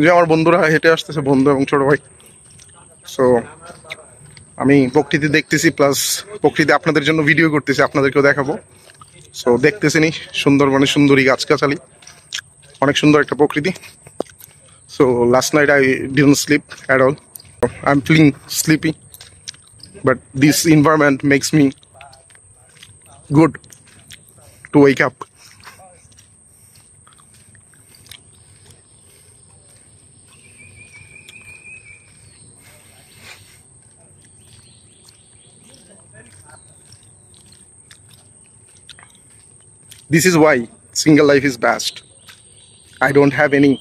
যে আমার বন্ধুরা হেঁটে আসতেছে, বন্ধু এবং ছোট ভাই। সো আমি প্রকৃতি দেখতেছি, প্লাস প্রকৃতি আপনাদের জন্য ভিডিও করতেছি, আপনাদেরকেও দেখাবো। সো দেখতেছিনি সুন্দরবনের সুন্দরী গাছগাছালি, অনেক সুন্দর একটা প্রকৃতি। So last night I didn't sleep at all. I am feeling sleepy, but this environment makes me good to wake up. This is why single life is best. I don't have any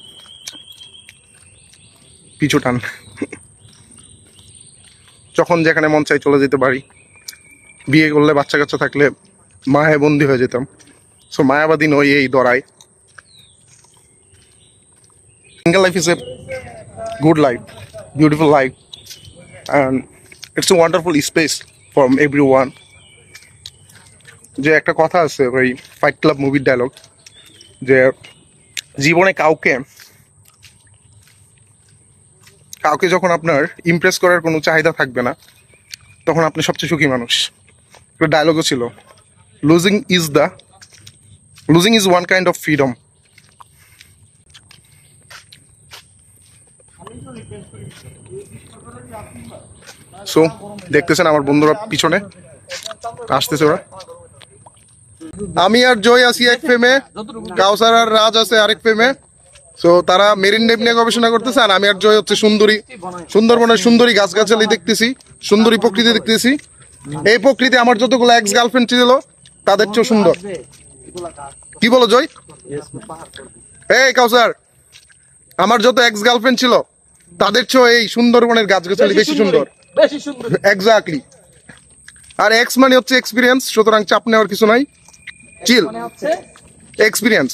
পিছুটান। যখন যেখানে মন চাই চলে যেতে পারি। বিয়ে করলে, বাচ্চা কাচ্চা থাকলে মায়ায় বন্দী হয়ে যেতাম। সো মায়াবাদী নই এই দরায়। Single life is a good life, beautiful life, and it's a wonderful space for everyone. যে একটা কথা আছে ওই ফাইট ক্লাব মুভির ডায়লগ, যে জীবনে কাউকে কাউকে যখন আপনার ইমপ্রেস করার কোনো চাহিদা থাকবে না, তখন আপনি সবচেয়ে সুখী মানুষ। একটা ডায়লগও ছিল, losing is one kind of freedom. So দেখতেছেন আমার বন্ধুরা পিছনে আসতেছে, ওরা। আমি আর জয় আছি এক ফ্রেমে, কাউসার আর রাজ আছে আরেক ফ্রেমে। সো তারা মেরিন ড্রাইভ নিয়ে গবেষণা করতেছে, আর আমি আর জয় হচ্ছে সুন্দরবনের সুন্দরী গাছগাছালি দেখতেছি, সুন্দরী প্রকৃতি দেখতেছি। এই প্রকৃতি আমার যতগুলো এক্স গার্লফ্রেন্ড ছিল তাদের চেয়েও সুন্দর। কি বলো জয়? এই কাউসার, আমার যত এক্স গার্লফ্রেন্ড ছিল তাদের চেয়েও এই সুন্দরবনের গাছগাছালি বেশি সুন্দর। এক্স্যাক্টলি। আর এক্স মানে হচ্ছে এক্সপিরিয়েন্স, সুতরাং চাপ নেওয়ার কিছু নাই, চিল এক্সপিরিয়েন্স।